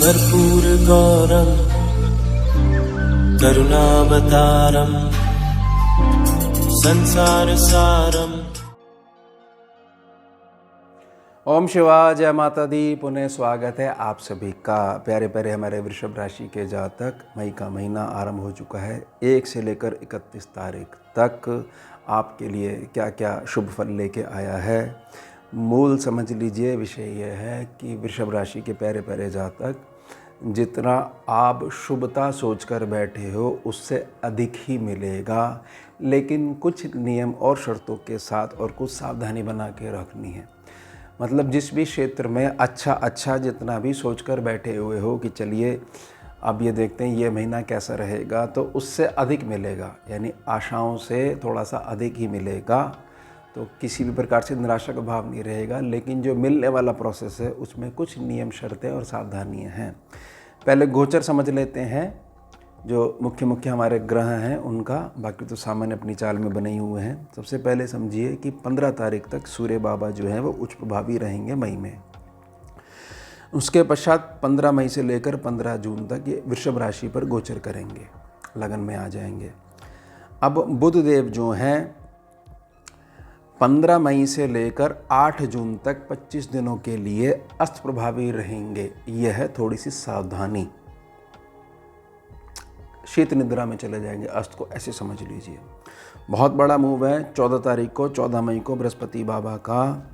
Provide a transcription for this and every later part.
कर्पूरगौरं करुणावतारं संसारसारम्। ओम शिवाय, जय माता दी। पुनः स्वागत है आप सभी का। प्यारे प्यारे हमारे वृषभ राशि के जातक, मई का महीना आरंभ हो चुका है। 1 से लेकर 31 तारीख तक आपके लिए क्या क्या शुभ फल लेके आया है, मूल समझ लीजिए। विषय यह है कि वृषभ राशि के प्यारे प्यारे जातक, जितना आप शुभता सोचकर बैठे हो उससे अधिक ही मिलेगा, लेकिन कुछ नियम और शर्तों के साथ और कुछ सावधानी बना के रखनी है। मतलब जिस भी क्षेत्र में अच्छा जितना भी सोचकर बैठे हुए हो कि चलिए अब ये देखते हैं ये महीना कैसा रहेगा, तो उससे अधिक मिलेगा, यानी आशाओं से थोड़ा सा अधिक ही मिलेगा। तो किसी भी प्रकार से निराशा का भाव नहीं रहेगा, लेकिन जो मिलने वाला प्रोसेस है उसमें कुछ नियम, शर्तें और सावधानियां हैं। पहले गोचर समझ लेते हैं, जो मुख्य हमारे ग्रह हैं उनका। बाकी तो सामान्य अपनी चाल में बने हुए हैं। सबसे पहले समझिए कि 15 तारीख तक सूर्य बाबा जो हैं वो उच्च प्रभावी रहेंगे मई में। उसके पश्चात 15 मई से लेकर 15 जून तक ये वृषभ राशि पर गोचर करेंगे, लगन में आ जाएंगे। अब बुध देव जो हैं 15 मई से लेकर 8 जून तक 25 दिनों के लिए अस्त प्रभावी रहेंगे। यह है थोड़ी सी सावधानी, शीत निद्रा में चले जाएंगे अस्त को, ऐसे समझ लीजिए। बहुत बड़ा मूव है 14 मई को बृहस्पति बाबा का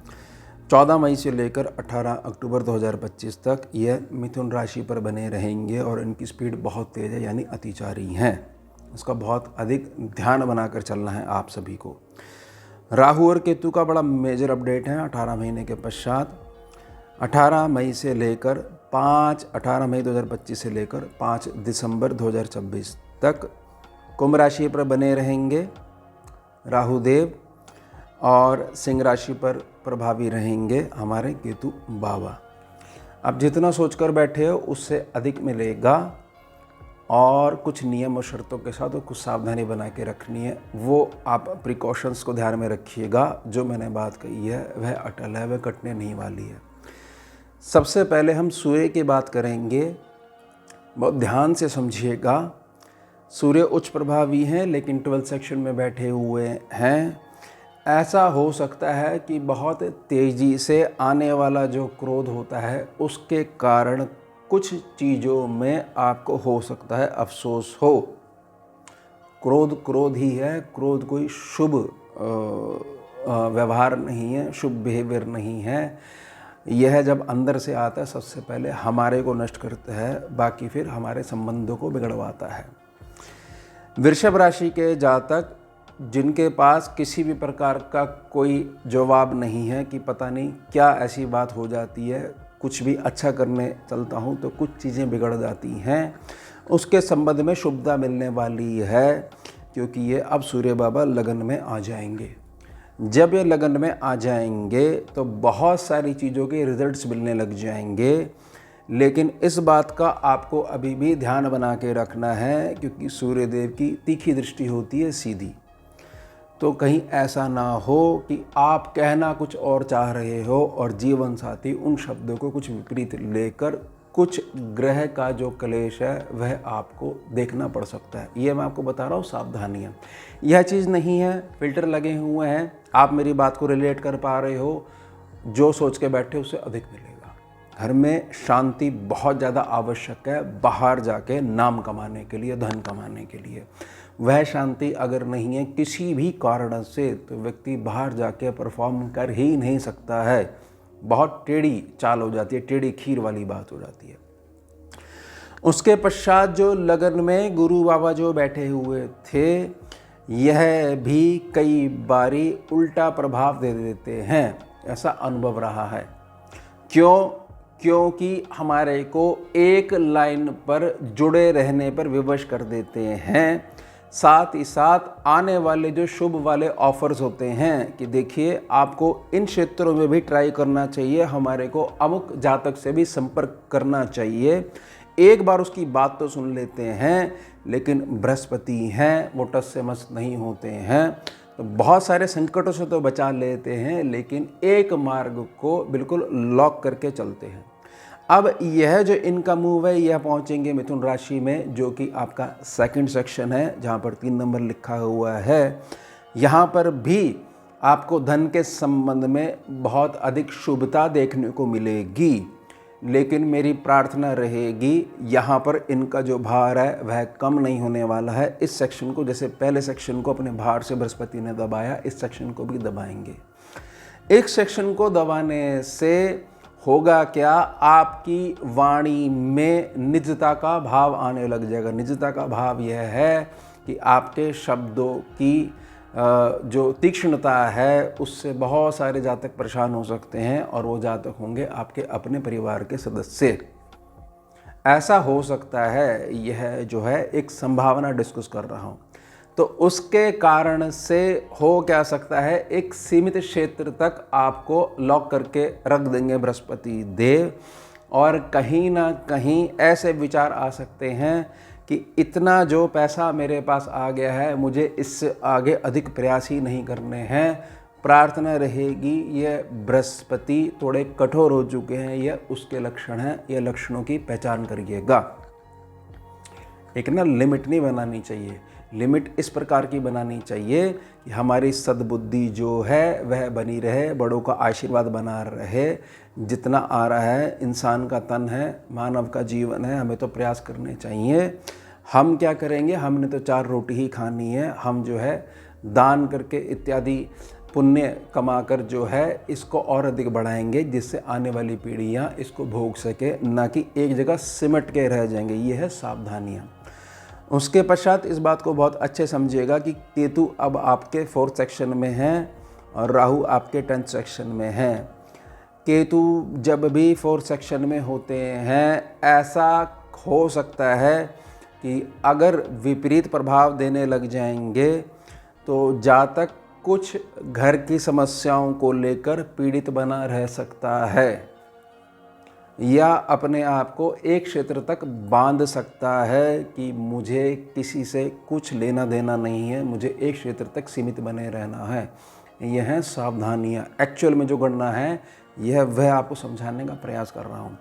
14 मई से लेकर 18 अक्टूबर 2025 तक यह मिथुन राशि पर बने रहेंगे और इनकी स्पीड बहुत तेज़ है, यानी अतिचारी हैं। इसका बहुत अधिक ध्यान बनाकर चलना है आप सभी को। राहु और केतु का बड़ा मेजर अपडेट है 18 महीने के पश्चात। 18 मई 2025 से लेकर 5 दिसंबर 2026 तक कुंभ राशि पर बने रहेंगे राहु देव, और सिंह राशि पर प्रभावी रहेंगे हमारे केतु बाबा। अब जितना सोचकर बैठे हो उससे अधिक मिलेगा, और कुछ नियम और शर्तों के साथ और कुछ सावधानी बना के रखनी है। वो आप प्रिकॉशंस को ध्यान में रखिएगा। जो मैंने बात कही है वह अटल है, वह कटने नहीं वाली है। सबसे पहले हम सूर्य की बात करेंगे, बहुत ध्यान से समझिएगा। सूर्य उच्च प्रभावी हैं, लेकिन 12th सेक्शन में बैठे हुए हैं। ऐसा हो सकता है कि बहुत तेज़ी से आने वाला जो क्रोध होता है उसके कारण कुछ चीज़ों में आपको हो सकता है अफसोस हो। क्रोध ही है, क्रोध कोई शुभ व्यवहार नहीं है, शुभ बिहेवियर नहीं है। यह जब अंदर से आता है सबसे पहले हमारे को नष्ट करता है, बाकी फिर हमारे संबंधों को बिगड़वाता है। वृषभ राशि के जातक जिनके पास किसी भी प्रकार का कोई जवाब नहीं है कि पता नहीं क्या ऐसी बात हो जाती है, कुछ भी अच्छा करने चलता हूँ तो कुछ चीज़ें बिगड़ जाती हैं, उसके संबंध में शुभता मिलने वाली है, क्योंकि ये अब सूर्य बाबा लगन में आ जाएंगे। जब ये लगन में आ जाएंगे तो बहुत सारी चीज़ों के रिजल्ट्स मिलने लग जाएंगे, लेकिन इस बात का आपको अभी भी ध्यान बना के रखना है, क्योंकि सूर्य देव की तीखी दृष्टि होती है सीधी। तो कहीं ऐसा ना हो कि आप कहना कुछ और चाह रहे हो और जीवन साथी उन शब्दों को कुछ विपरीत लेकर कुछ ग्रह का जो क्लेश है वह आपको देखना पड़ सकता है। ये मैं आपको बता रहा हूँ, सावधानियाँ। यह चीज़ नहीं है फिल्टर लगे हुए हैं, आप मेरी बात को रिलेट कर पा रहे हो, जो सोच के बैठे उससे अधिक मिलेगा। घर में शांति बहुत ज़्यादा आवश्यक है, बाहर जाके नाम कमाने के लिए, धन कमाने के लिए। वह शांति अगर नहीं है किसी भी कारण से, तो व्यक्ति बाहर जाके परफॉर्म कर ही नहीं सकता है। बहुत टेढ़ी चाल हो जाती है, टेढ़ी खीर वाली बात हो जाती है। उसके पश्चात जो लगन में गुरु बाबा जो बैठे हुए थे, यह भी कई बारी उल्टा प्रभाव दे देते हैं, ऐसा अनुभव रहा है। क्योंकि हमारे को एक लाइन पर जुड़े रहने पर विवश कर देते हैं। साथ ही साथ आने वाले जो शुभ वाले ऑफर्स होते हैं कि देखिए आपको इन क्षेत्रों में भी ट्राई करना चाहिए, हमारे को अमुक जातक से भी संपर्क करना चाहिए। एक बार उसकी बात तो सुन लेते हैं, लेकिन बृहस्पति हैं वो टस से मस नहीं होते हैं, तो बहुत सारे संकटों से तो बचा लेते हैं, लेकिन एक मार्ग को बिल्कुल लॉक करके चलते हैं। अब यह जो इनका मूव है यह पहुंचेंगे मिथुन राशि में, जो कि आपका सेकंड सेक्शन है, जहां पर 3 नंबर लिखा हुआ है। यहाँ पर भी आपको धन के संबंध में बहुत अधिक शुभता देखने को मिलेगी, लेकिन मेरी प्रार्थना रहेगी यहाँ पर इनका जो भार है वह कम नहीं होने वाला है। इस सेक्शन को, जैसे पहले सेक्शन को अपने भार से बृहस्पति ने दबाया, इस सेक्शन को भी दबाएंगे। एक सेक्शन को दबाने से होगा क्या, आपकी वाणी में निजता का भाव आने लग जाएगा। निजता का भाव यह है कि आपके शब्दों की जो तीक्ष्णता है उससे बहुत सारे जातक परेशान हो सकते हैं, और वो जातक होंगे आपके अपने परिवार के सदस्य। ऐसा हो सकता है, यह जो है एक संभावना डिस्कस कर रहा हूँ। तो उसके कारण से हो क्या सकता है, एक सीमित क्षेत्र तक आपको लॉक करके रख देंगे बृहस्पति देव, और कहीं ना कहीं ऐसे विचार आ सकते हैं कि इतना जो पैसा मेरे पास आ गया है, मुझे इससे आगे अधिक प्रयास ही नहीं करने हैं। प्रार्थना रहेगी, यह बृहस्पति थोड़े कठोर हो चुके हैं, यह उसके लक्षण हैं, यह लक्षणों की पहचान करिएगा। एक ना लिमिट नहीं बनानी चाहिए। लिमिट इस प्रकार की बनानी चाहिए कि हमारी सद्बुद्धि जो है वह बनी रहे, बड़ों का आशीर्वाद बना रहे। जितना आ रहा है, इंसान का तन है, मानव का जीवन है, हमें तो प्रयास करने चाहिए। हम क्या करेंगे, हमने तो 4 रोटी ही खानी है। हम जो है दान करके इत्यादि पुण्य कमाकर जो है इसको और अधिक बढ़ाएंगे, जिससे आने वाली पीढ़ियाँ इसको भोग सके, ना कि एक जगह सिमट के रह जाएंगे। ये है सावधानियाँ। उसके पश्चात इस बात को बहुत अच्छे समझिएगा कि केतु अब आपके 4th सेक्शन में हैं और राहु आपके 10th सेक्शन में हैं। केतु जब भी 4th सेक्शन में होते हैं, ऐसा हो सकता है कि अगर विपरीत प्रभाव देने लग जाएंगे तो जातक कुछ घर की समस्याओं को लेकर पीड़ित बना रह सकता है, या अपने आप को एक क्षेत्र तक बांध सकता है कि मुझे किसी से कुछ लेना देना नहीं है, मुझे एक क्षेत्र तक सीमित बने रहना है। यह है सावधानियाँ। एक्चुअल में जो गणना है यह वह आपको समझाने का प्रयास कर रहा हूँ।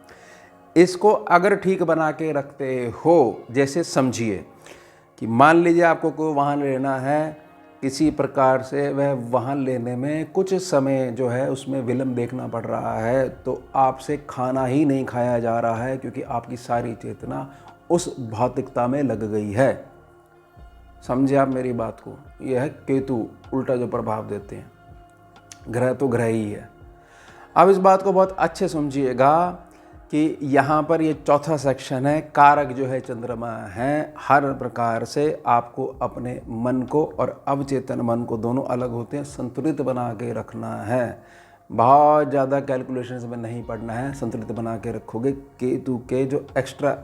इसको अगर ठीक बना के रखते हो, जैसे समझिए कि मान लीजिए आपको कोई वाहन लेना है, किसी प्रकार से वह वाहन लेने में कुछ समय जो है उसमें विलम्ब देखना पड़ रहा है, तो आपसे खाना ही नहीं खाया जा रहा है, क्योंकि आपकी सारी चेतना उस भौतिकता में लग गई है। समझे आप मेरी बात को? यह है केतु उल्टा जो प्रभाव देते हैं। ग्रह तो ग्रह ही है। अब इस बात को बहुत अच्छे समझिएगा कि यहाँ पर ये 4था सेक्शन है। कारक जो है चंद्रमा है। हर प्रकार से आपको अपने मन को और अवचेतन मन को, दोनों अलग होते हैं, संतुलित बना के रखना है। बहुत ज़्यादा कैलकुलेशंस में नहीं पड़ना है, संतुलित बना के रखोगे। केतु के जो एक्स्ट्रा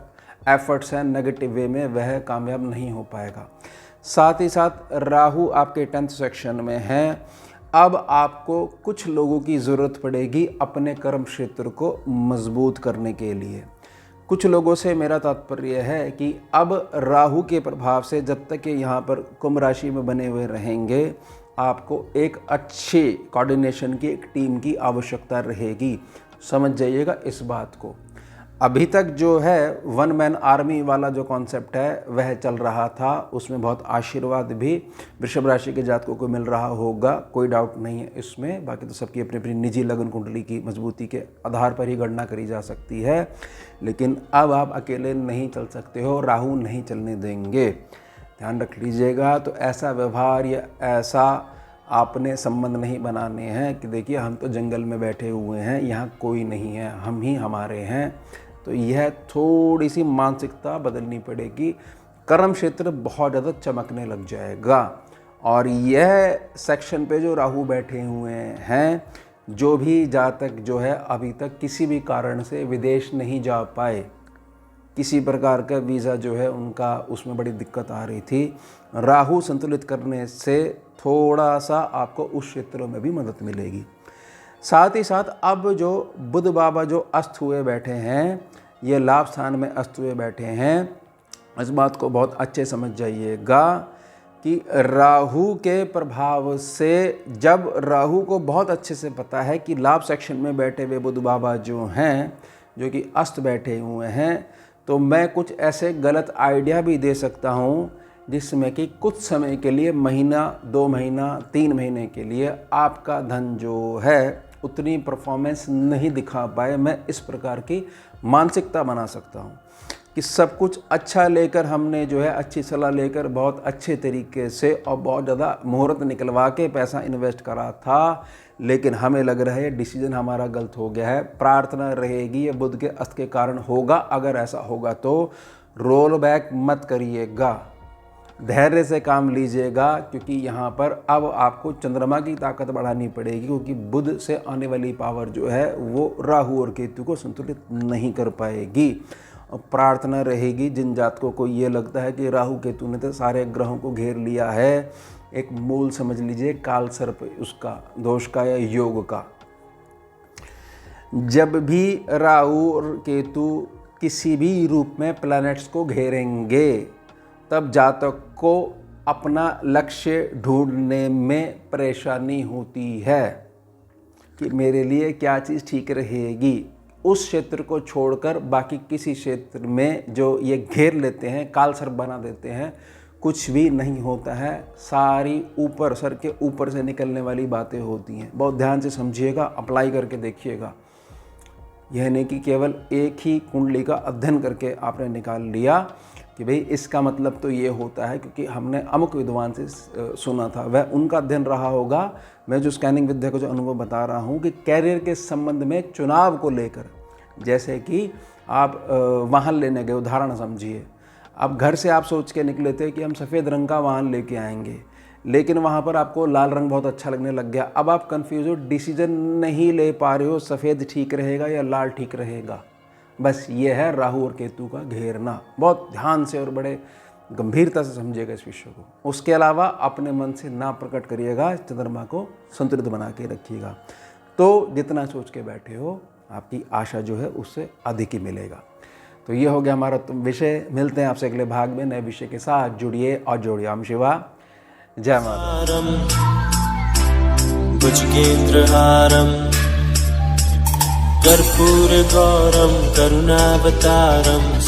एफर्ट्स हैं नेगेटिव वे में, वह कामयाब नहीं हो पाएगा। साथ ही साथ राहु आपके 10th सेक्शन में है। अब आपको कुछ लोगों की ज़रूरत पड़ेगी अपने कर्म क्षेत्र को मजबूत करने के लिए। कुछ लोगों से मेरा तात्पर्य है कि अब राहु के प्रभाव से जब तक ये यहाँ पर कुंभ राशि में बने हुए रहेंगे, आपको एक अच्छे कोऑर्डिनेशन की एक टीम की आवश्यकता रहेगी। समझ जाइएगा इस बात को। अभी तक जो है 1 मैन आर्मी वाला जो कॉन्सेप्ट है वह चल रहा था, उसमें बहुत आशीर्वाद भी वृषभ राशि के जातकों को मिल रहा होगा, कोई डाउट नहीं है इसमें। बाकी तो सबकी अपनी अपनी निजी लगन कुंडली की मजबूती के आधार पर ही गणना करी जा सकती है। लेकिन अब आप अकेले नहीं चल सकते हो, राहु नहीं चलने देंगे, ध्यान रख लीजिएगा। तो ऐसा व्यवहार या ऐसा आपने संबंध नहीं बनाने हैं कि देखिए हम तो जंगल में बैठे हुए हैं, यहाँ कोई नहीं है, हम ही हमारे हैं। तो यह थोड़ी सी मानसिकता बदलनी पड़ेगी। कर्म क्षेत्र बहुत ज़्यादा चमकने लग जाएगा। और यह सेक्शन पे जो राहु बैठे हुए हैं, जो भी जातक जो है अभी तक किसी भी कारण से विदेश नहीं जा पाए, किसी प्रकार का वीज़ा जो है उनका उसमें बड़ी दिक्कत आ रही थी, राहु संतुलित करने से थोड़ा सा आपको उस क्षेत्रों में भी मदद मिलेगी। साथ ही साथ अब जो बुध बाबा जो अस्त हुए बैठे हैं, ये लाभ स्थान में अस्त हुए बैठे हैं। इस बात को बहुत अच्छे समझ जाइएगा कि राहु के प्रभाव से, जब राहु को बहुत अच्छे से पता है कि लाभ सेक्शन में बैठे हुए बुध बाबा जो हैं जो कि अस्त बैठे हुए हैं, तो मैं कुछ ऐसे गलत आइडिया भी दे सकता हूँ जिसमें कि कुछ समय के लिए, महीना 2 महीना 3 महीने के लिए आपका धन जो है उतनी परफॉर्मेंस नहीं दिखा पाए। मैं इस प्रकार की मानसिकता बना सकता हूँ कि सब कुछ अच्छा लेकर हमने जो है, अच्छी सलाह लेकर बहुत अच्छे तरीके से और बहुत ज़्यादा मुहूर्त निकलवा के पैसा इन्वेस्ट करा था, लेकिन हमें लग रहा है डिसीजन हमारा गलत हो गया है। प्रार्थना रहेगी ये बुध के अस्त के कारण होगा। अगर ऐसा होगा तो रोल बैक मत करिएगा, धैर्य से काम लीजिएगा, क्योंकि यहाँ पर अब आपको चंद्रमा की ताकत बढ़ानी पड़ेगी, क्योंकि बुध से आने वाली पावर जो है वो राहु और केतु को संतुलित नहीं कर पाएगी। और प्रार्थना रहेगी जिन जातकों को ये लगता है कि राहु केतु ने तो सारे ग्रहों को घेर लिया है, एक मूल समझ लीजिए काल सर्प उसका दोष का या योग का। जब भी राहु और केतु किसी भी रूप में प्लैनेट्स को घेरेंगे, तब जातक को अपना लक्ष्य ढूंढने में परेशानी होती है कि मेरे लिए क्या चीज़ ठीक रहेगी। उस क्षेत्र को छोड़कर बाकी किसी क्षेत्र में जो ये घेर लेते हैं, काल सर्प बना देते हैं, कुछ भी नहीं होता है। सारी ऊपर सर के ऊपर से निकलने वाली बातें होती हैं। बहुत ध्यान से समझिएगा, अप्लाई करके देखिएगा। यह नहीं कि केवल एक ही कुंडली का अध्ययन करके आपने निकाल लिया कि भाई इसका मतलब तो ये होता है क्योंकि हमने अमुक विद्वान से सुना था, वह उनका अध्ययन रहा होगा। मैं जो स्कैनिंग विद्या को जो अनुभव बता रहा हूँ कि कैरियर के संबंध में चुनाव को लेकर, जैसे कि आप वाहन लेने गए, उदाहरण समझिए, अब घर से आप सोच के निकले थे कि हम सफ़ेद रंग का वाहन लेके आएंगे, लेकिन वहाँ पर आपको लाल रंग बहुत अच्छा लगने लग गया। अब आप कंफ्यूज हो, डिसीजन नहीं ले पा रहे हो, सफ़ेद ठीक रहेगा या लाल ठीक रहेगा। बस ये है राहु और केतु का घेरना। बहुत ध्यान से और बड़े गंभीरता से समझिएगा इस विषय को। उसके अलावा अपने मन से ना प्रकट करिएगा, चंद्रमा को संतुलित बना के रखिएगा, तो जितना सोच के बैठे हो आपकी आशा जो है उससे अधिक ही मिलेगा। तो ये हो गया हमारा विषय। मिलते हैं आपसे अगले भाग में नए विषय के साथ। जुड़िए और जोड़िए। ओम शिवा, जय माता। भुजगेन्द्रहारम् कर्पूरगौरं करुणावतारं